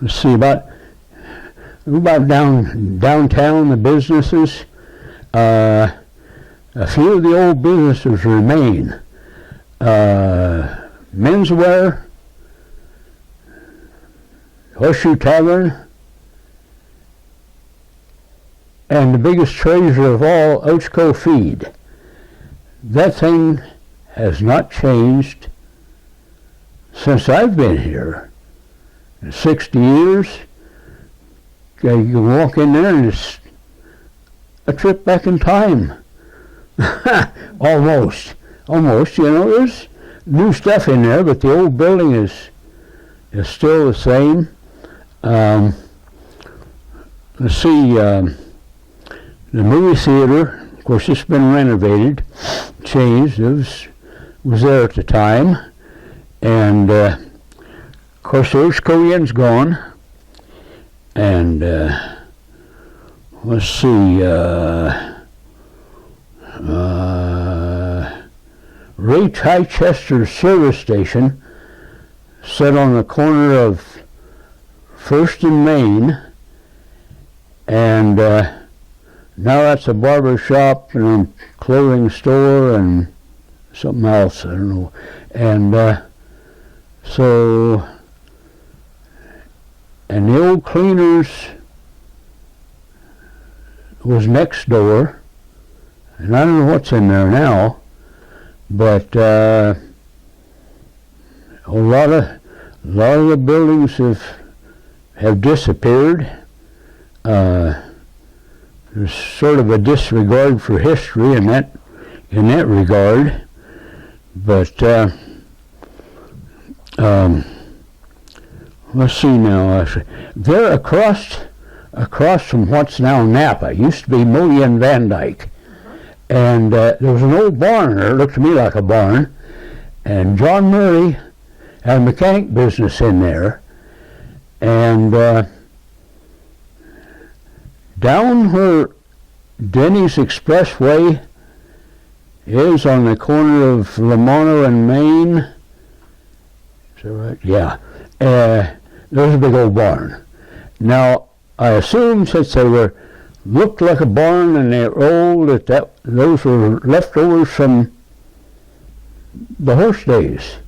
let's see, about downtown, the businesses, a few of the old businesses remain. Menswear, Horseshoe Tavern, and the biggest treasure of all, Oachco Feed. That thing has not changed since I've been here. In 60 years, you can walk in there and it's a trip back in time. Almost, you know, there's new stuff in there, but the old building is still the same. Let's see, the movie theater, of course, it's been renovated, changed. It was there at the time, and of course, the Oachco Inn's gone, and let's see, Ray Chichester's service station, set on the corner of First and Main, and now that's a barber shop and a clothing store and something else, I don't know. And and the old cleaners was next door, and I don't know what's in there now, but a lot of the buildings have disappeared. There's sort of a disregard for history in that regard, but let's see now. They're across from what's now Napa. It used to be Moody and Van Dyke, and there was an old barn there. It looked to me like a barn, and John Murray had a mechanic business in there, and down where Denny's Expressway is on the corner of Lamano and Main, is that right? Yeah. There's a big old barn. Now, I assume since they looked like a barn and they're old, those were leftovers from the horse days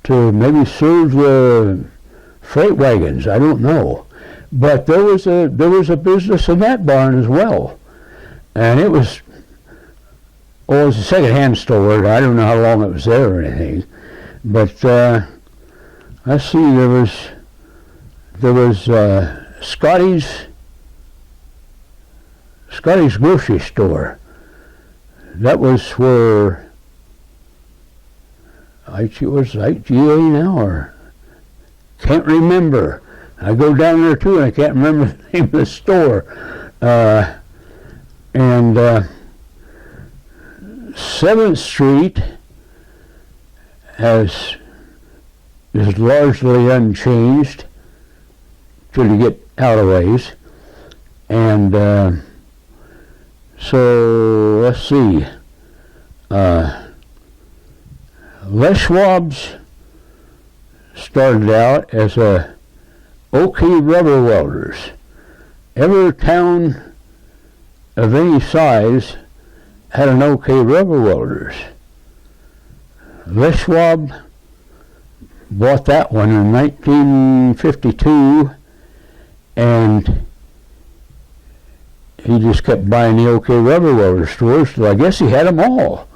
to maybe serve the freight wagons. I don't know. But there was a business in that barn as well, and it was a secondhand store. I don't know how long it was there or anything, but I see there was Scotty's grocery store. That was where was IGA now, or can't remember. I go down there too, and I can't remember the name of the store. And 7th Street is largely unchanged till you get out of ways. And so let's see. Les Schwab's started out as a OK Rubber Welders. Every town of any size had an OK Rubber Welders. Les Schwab bought that one in 1952, and he just kept buying the OK Rubber Welder stores, so I guess he had them all.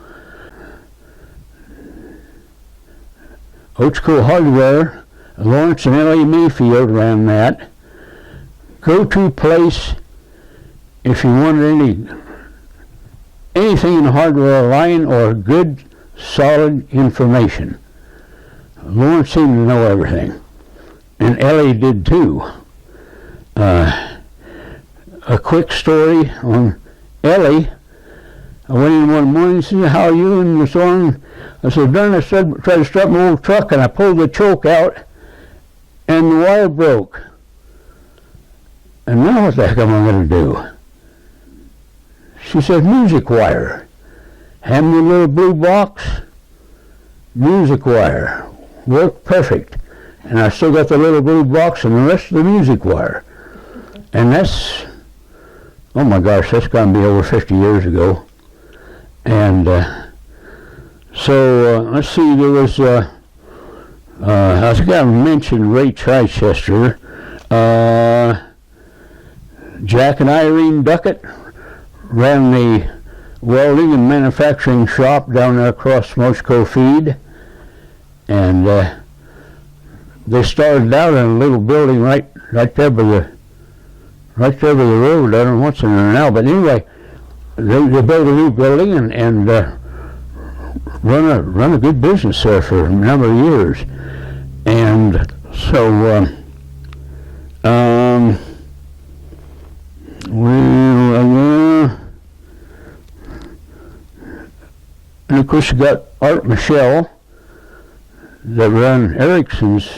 Oachco Hardware, Lawrence and L.A. Mayfield ran that. Go-to place if you wanted anything in the hardware line or good, solid information. Lawrence seemed to know everything, and Ellie did too. A quick story on Ellie. I went in one morning and said, "How are you?" and so on. I said, "Darn, I tried to start my old truck and I pulled the choke out and the wire broke. And now what the heck am I going to do?" She said, "Music wire. Hand me a little blue box, music wire." worked perfect. And I still got the little blue box and the rest of the music wire. And that's, oh my gosh, that's got to be over 50 years ago. And so let's see, there was, I think I mentioned Ray Chichester, Jack and Irene Duckett ran the welding and manufacturing shop down there across Moshco Feed. And they started out in a little building right there by the road. I don't know what's in there now, but anyway, they built a new building and run a good business there for a number of years. And so and of course you got Art Michelle that ran Erickson's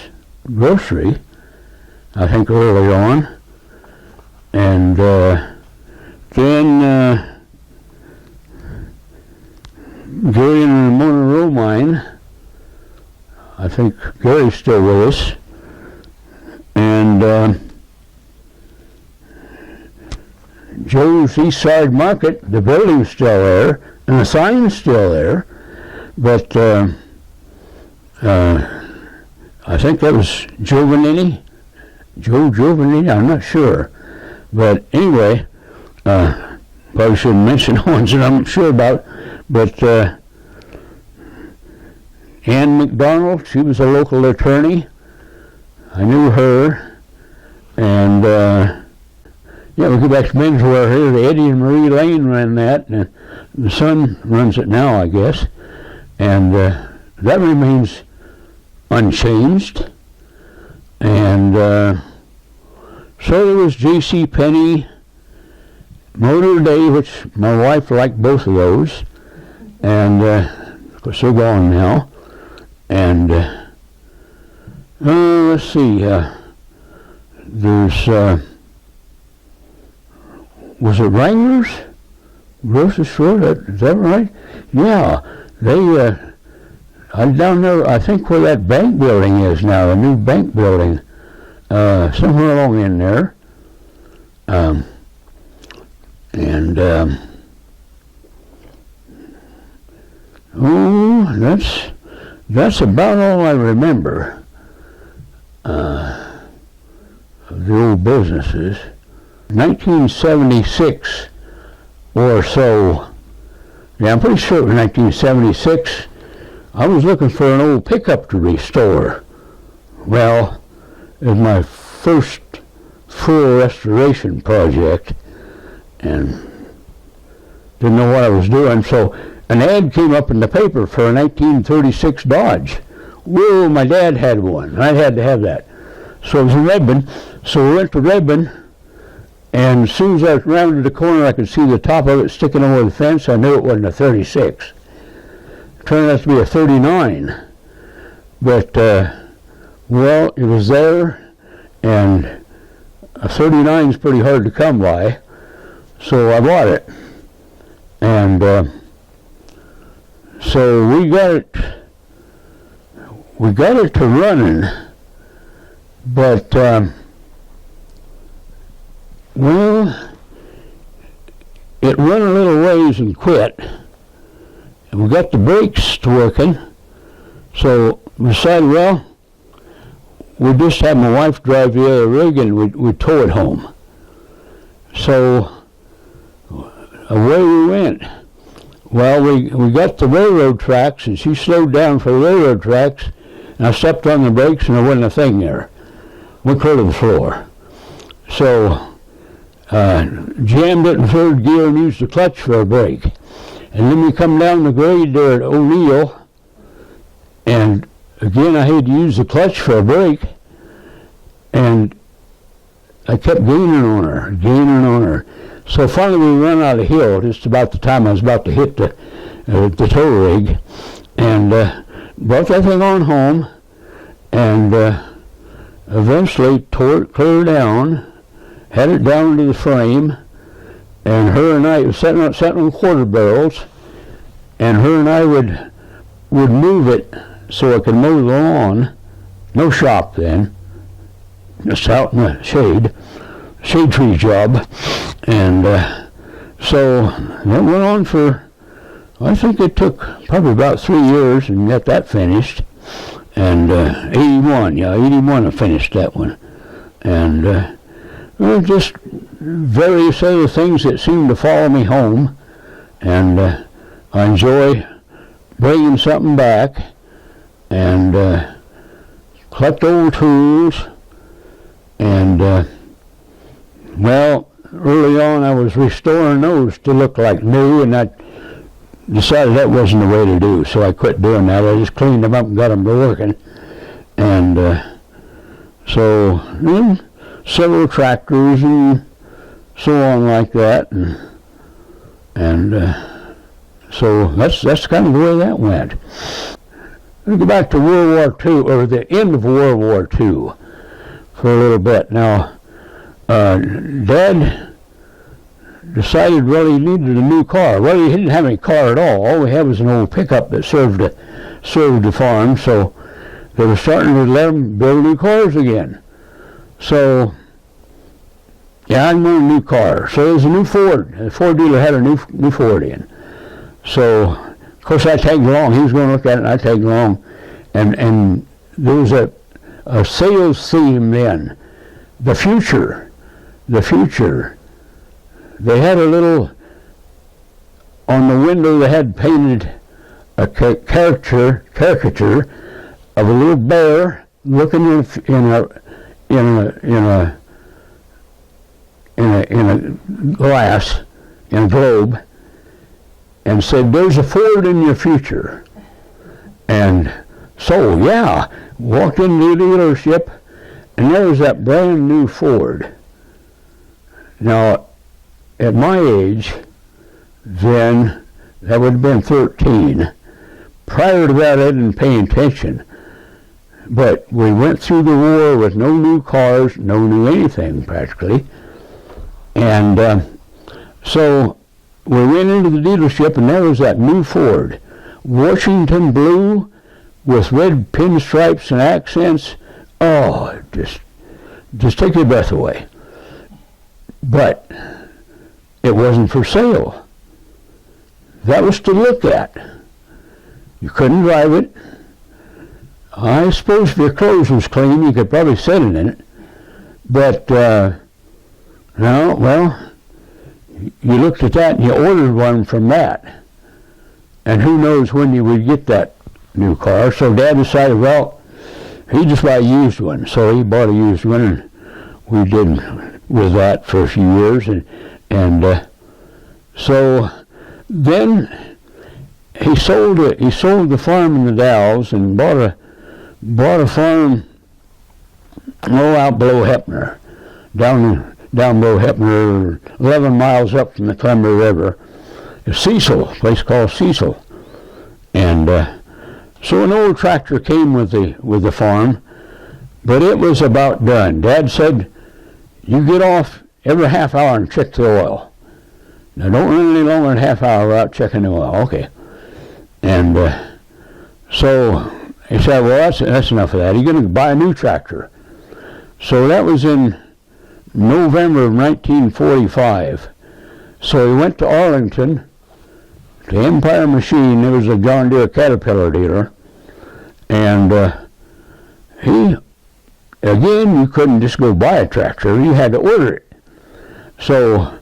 grocery, I think early on. And then Gary and Ramona Romine, I think Gary's still with us. And Joe's East Side Market, the building's still there, and the sign's still there, but I think that was Joe Giovannini, I'm not sure. But anyway, probably shouldn't mention the ones that I'm sure about, but Ann McDonald, she was a local attorney. I knew her. And yeah, we go back to menswear here. Eddie and Marie Lane ran that, and the son runs it now, I guess. And that remains unchanged. And so there was J.C. Penney, Motor Day, which my wife liked both of those, and of course they're gone now. And let's see, there's was it Wrangler's grocery store? Is that right? Yeah, they. I'm down there. I think where that bank building is now, the new bank building. Somewhere along in there, that's about all I remember of the old businesses. 1976 or so, yeah, I'm pretty sure it was 1976, I was looking for an old pickup to restore. Well, it was my first full restoration project and didn't know what I was doing, so an ad came up in the paper for a 1936 Dodge. Whoa, my dad had one, and I had to have that. So it was in Redmond, so we went to Redmond, and as soon as I rounded the corner I could see the top of it sticking over the fence. I knew it wasn't a 36. It turned out to be a 39. But well, it was there, and a 39 is pretty hard to come by, so I bought it. And so we got it to running, but well, it run a little ways and quit, and we got the brakes to working, so we decided, well, we'd just have my wife drive the other rig and we'd tow it home. So away we went. Well, we got the railroad tracks, and she slowed down for the railroad tracks, and I stepped on the brakes and there wasn't a thing there. Went clear to the floor. So jammed it in third gear and used the clutch for a brake. And then we come down the grade there at O'Neill, and again I had to use the clutch for a brake, and I kept gaining on her. So finally we run out of hill just about the time I was about to hit the tow rig, and brought that thing on home, and eventually tore it clear down, had it down into the frame, and her and I, it was sitting on quarter barrels, and her and I would move it so I could mow the lawn. No shop then, just out in the shade tree job. And so that went on for, I think it took probably about 3 years and got that finished. And 81 I finished that one. And just various other things that seemed to follow me home. And I enjoy bringing something back and collect old tools. And well, early on I was restoring those to look like new, and I decided that wasn't the way to do, so I quit doing that. I just cleaned them up and got them to working. And so several tractors and so on like that, and so that's kind of the way that went. Let's go back to World War II, or the end of World War II, for a little bit. Now, Dad decided, well, he needed a new car. Well, he didn't have any car at all. All we had was an old pickup that served the farm, so they were starting to let him build new cars again. So, yeah, I wanted a new car. So there was a new Ford. The Ford dealer had a new Ford in. So, of course, I tagged along. He was going to look at it, and I tagged along. And there was a sales theme then. The future. They had a little, on the window they had painted a caricature of a little bear looking in a glass, in a globe, and said, "There's a Ford in your future." And so, yeah, walked into the dealership, and there was that brand new Ford. Now, at my age, then, that would have been 13. Prior to that, I didn't pay attention. But we went through the war with no new cars, no new anything, practically. And so we went into the dealership, and there was that new Ford. Washington blue with red pinstripes and accents. Oh, just take your breath away. But it wasn't for sale. That was to look at. You couldn't drive it. I suppose if your clothes was clean, you could probably sit in it. But, no, well, you looked at that and you ordered one from that. And who knows when you would get that new car. So Dad decided, well, he just buy a used one. So he bought a used one, and we did with that for a few years. And so then he sold the farm in the Dalles and bought a farm out below Heppner, down below Heppner, 11 miles up from the Columbia River. Cecil, a place called Cecil. And so an old tractor came with the farm, but it was about done. Dad said, "You get off every half hour and check the oil. Now don't run any longer than a half hour without checking the oil." Okay. And so he said, "Well, that's enough of that. You're going to buy a new tractor." So that was in November of 1945. So he went to Arlington, to Empire Machine. There was a John Deere Caterpillar dealer. And again, you couldn't just go buy a tractor. You had to order it. So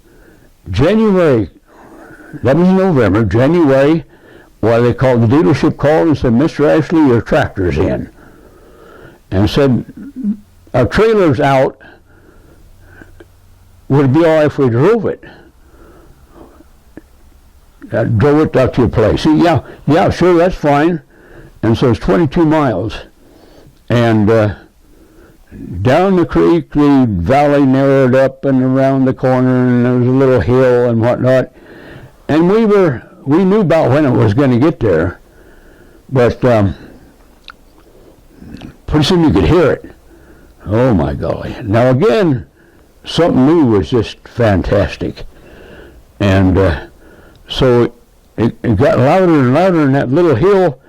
January, that was November, January, the dealership called and said, "Mr. Ashley, your tractor's in." And said, "Our trailer's out. Would it be all right if we drove it?" I drove it up to your place. He, yeah, sure, that's fine. And so it's 22 miles. And down the creek, the valley narrowed up and around the corner, and there was a little hill and whatnot. And we knew about when it was going to get there, but pretty soon you could hear it. Oh my golly. Now again, something new was just fantastic. And so it got louder and louder in that little hill,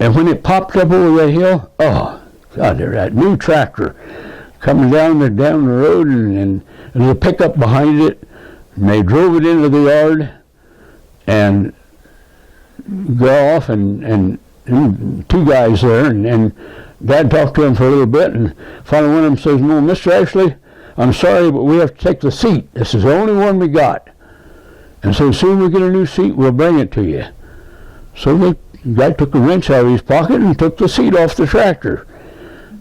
And when it popped up over that hill, oh, God, there's that new tractor coming down the road, and there's a pickup behind it. And they drove it into the yard and got off, and two guys there, and Dad talked to him for a little bit, and finally one of them says, "No, Mr. Ashley, I'm sorry, but we have to take the seat. This is the only one we got. And so as soon as we get a new seat, we'll bring it to you." So the guy took a wrench out of his pocket and took the seat off the tractor.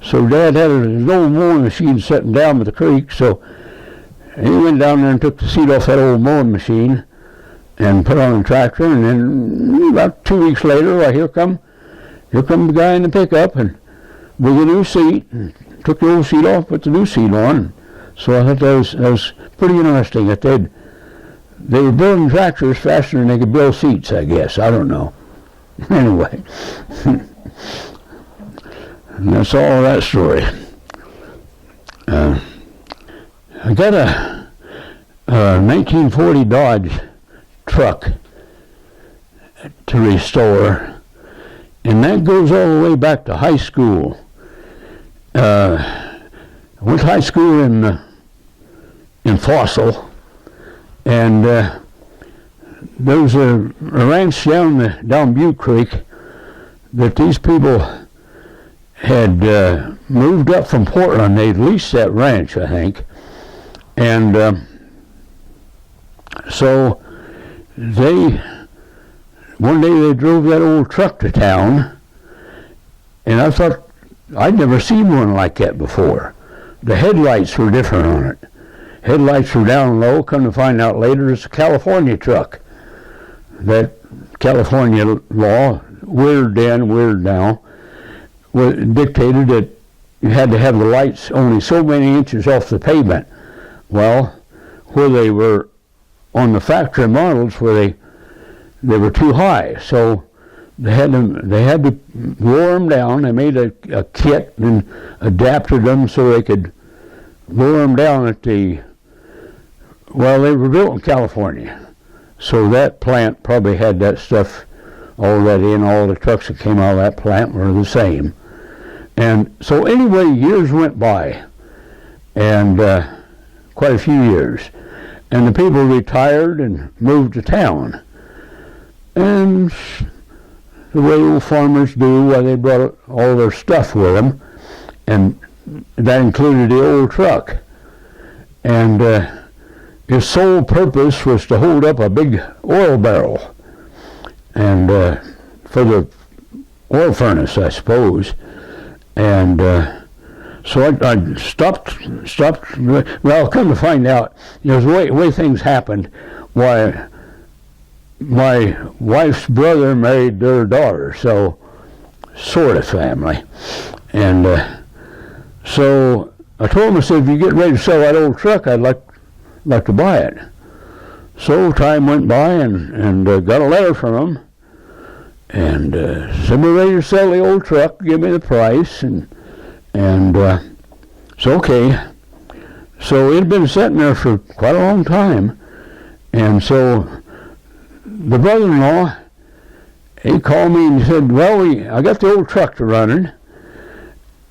So Dad had his old mowing machine sitting down by the creek, so he went down there and took the seat off that old mowing machine and put on the tractor, and then about 2 weeks later, well, here come the guy in the pickup and with a new seat, and took the old seat off, put the new seat on. So I thought that was pretty interesting that they were building tractors faster than they could build seats, I guess. I don't know. Anyway, and that's all that story. I got a 1940 Dodge truck to restore, and that goes all the way back to high school. I went to high school in Fossil, and there was a ranch down Butte Creek that these people had moved up from Portland. They'd leased that ranch, I think, and so one day they drove that old truck to town, and I thought, I'd never seen one like that before. The headlights were different on it. Headlights were down low. Come to find out later, it's a California truck. That California law, weird then, weird now, dictated that you had to have the lights only so many inches off the pavement. Well, where they were on the factory models, where they were too high, so they had to lower them down. They made a kit and adapted them so they could lower them down they were built in California. So that plant probably had that stuff, all that in. All the trucks that came out of that plant were the same. And so anyway, years went by, and quite a few years. And the people retired and moved to town. And the way old farmers do, they brought all their stuff with them, and that included the old truck. And his sole purpose was to hold up a big oil barrel, and for the oil furnace, I suppose. And so I stopped. Well, come to find out, the way things happened, why my wife's brother married their daughter, so sort of family. And so I told him, I said, if you get ready to sell that old truck, I'd like to buy it. So time went by, and got a letter from him, and said, we're ready to sell the old truck, give me the price, and so okay. So it had been sitting there for quite a long time, and so the brother-in-law, he called me and he said, well, I got the old truck to running.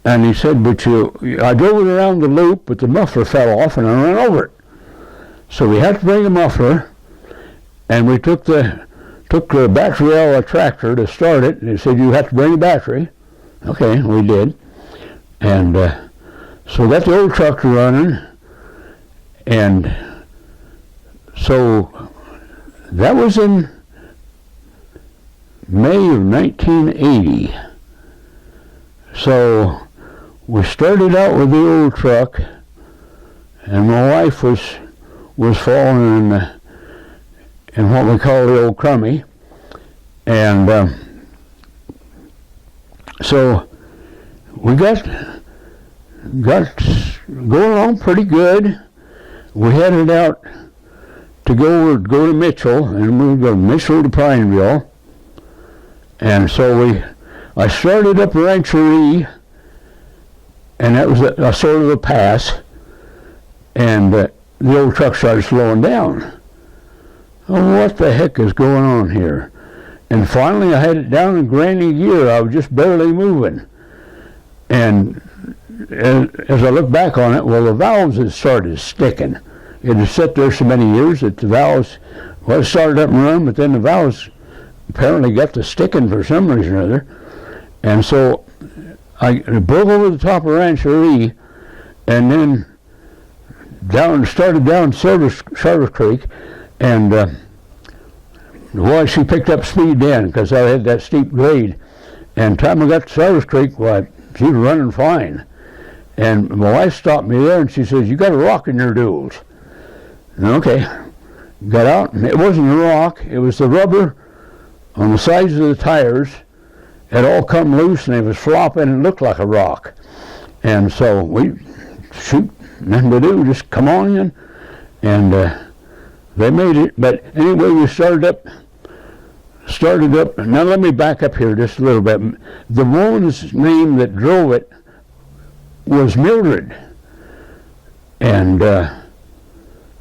And he said, but I drove it around the loop, but the muffler fell off and I ran over it. So we had to bring the muffler, and we took the battery out of the tractor to start it, and he said, you have to bring the battery. Okay, we did. And so got the old truck running, and so that was in May of 1980. So we started out with the old truck, and my wife was falling in what we call the old crummy, and so we got going along pretty good. We headed out to go to Mitchell, and we would go from Mitchell to Prineville, and so I started up Rancherie, and that was a sort of a pass, and the old truck started slowing down. Oh, what the heck is going on here? And finally I had it down in grinding gear. I was just barely moving. And as I look back on it, well, the valves had started sticking. It had sat there so many years that the valves, well, it started up and running, but then the valves apparently got to sticking for some reason or other. And so I broke over the top of Rancherie, and then started down Service Creek, and she picked up speed then because I had that steep grade. And time I got to Service Creek, well, she was running fine. And my wife stopped me there and she says, "You got a rock in your duals." And okay, got out, and it wasn't a rock, it was the rubber on the sides of the tires. It all come loose and it was flopping and looked like a rock. And so we shoot, nothing to do, just come on in. And they made it. But anyway, we started up. Now let me back up here just a little bit. The woman's name that drove it was Mildred. And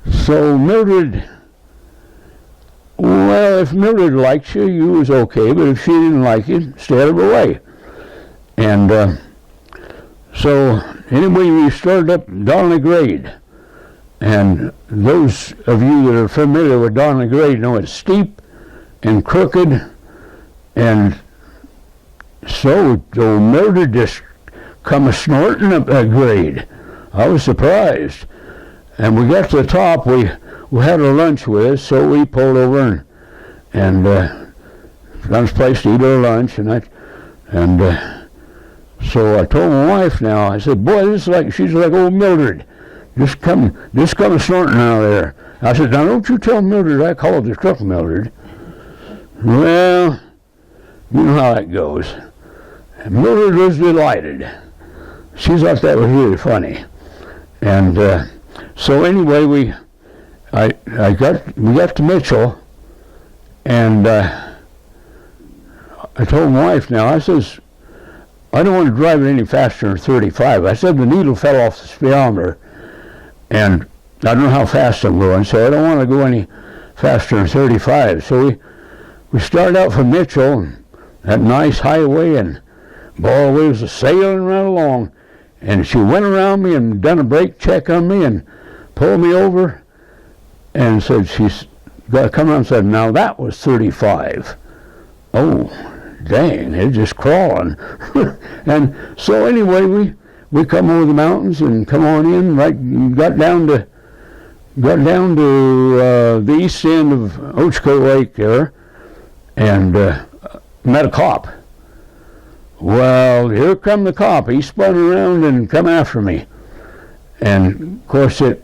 so Mildred, well, if Mildred liked you, you was okay, but if she didn't like you, stay out of her way. And so anyway, we started up Donnelly Grade. And those of you that are familiar with Donnelly Grade know it's steep and crooked, and so Mildred just come a-snorting up that grade. I was surprised. And we got to the top, we had a lunch with us, so we pulled over and found a place to eat our lunch, and so I told my wife now, I said, "Boy, she's like old Mildred. Just come a-snorting out there." I said, "Now don't you tell Mildred I called the truck Mildred." Well, you know how that goes. And Mildred was delighted. She thought that was really funny. And so anyway, we got to Mitchell, and I told my wife now, I says, "I don't want to drive it any faster than 35. I said the needle fell off the speedometer, and I don't know how fast I'm going, so I don't want to go any faster than 35. So we started out from Mitchell, and that nice highway, and boy, we was sailing right along. And she went around me and done a brake check on me and pulled me over and said, she's got to come around and said, "Now that was 35. Oh, dang, it's just crawling. And so anyway, we come over the mountains and come on in, right, got down to the east end of Ochoco Lake there, and met a cop. Well, here come the cop. He spun around and come after me. And of course it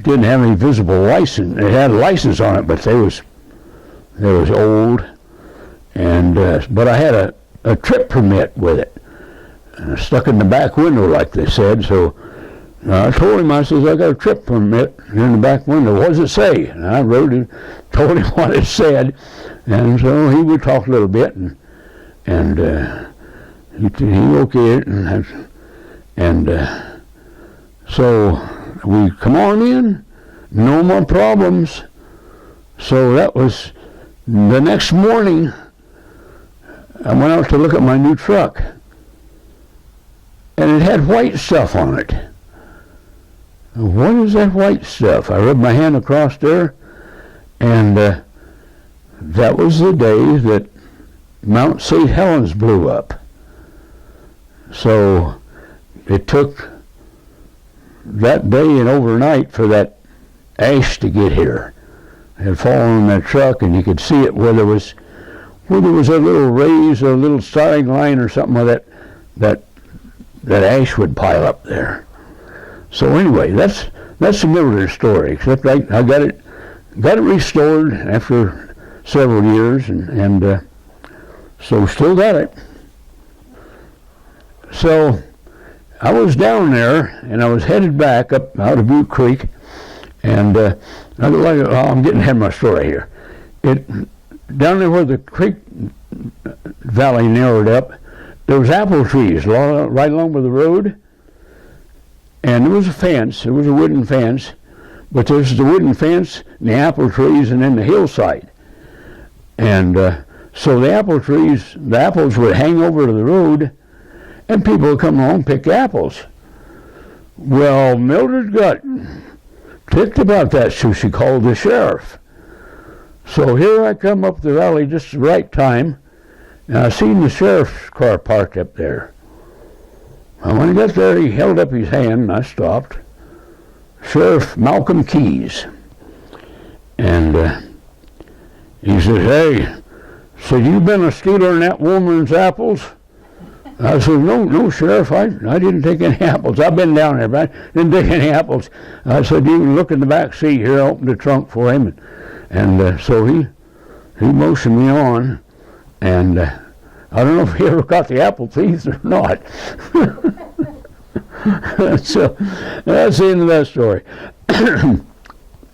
didn't have any visible license. It had a license on it, but they was old. And but I had a trip permit with it, stuck in the back window, like they said. So I told him, I says, "I got a trip permit in the back window. What does it say?" And I wrote it, told him what it said, and so he would talk a little bit, and he okayed it, and so we come on in, no more problems. So that was the next morning. I went out to look at my new truck, and it had white stuff on it. What is that white stuff? I rubbed my hand across there, and that was the day that Mount St. Helens blew up. So it took that day and overnight for that ash to get here. It had fallen on that truck, and you could see it where there was a little raise or a little starting line or something like that ash would pile up there. So anyway, that's the Mildred story, except I got it restored after several years, and so still got it. So I was down there, and I was headed back up out of Butte Creek, and I'm getting ahead of my story here. Down there where the creek valley narrowed up, there was apple trees right along by the road, and there was a fence. There was a wooden fence, but there's the wooden fence and the apple trees and then the hillside. And so the apples would hang over to the road, and people would come along and pick apples. Well, Mildred got ticked about that, so she called the sheriff. So here I come up the valley just the right time, and I seen the sheriff's car parked up there. And when I got there, he held up his hand, and I stopped. Sheriff Malcolm Keyes. And he said, "Hey," said, "you been a stealing that woman's apples?" I said, no, Sheriff, I didn't take any apples. I've been down there, but I didn't take any apples. I said, "You can look in the back seat here." I opened the trunk for him. And so he motioned me on. And I don't know if he ever got the apple thief or not. So that's the end of that story.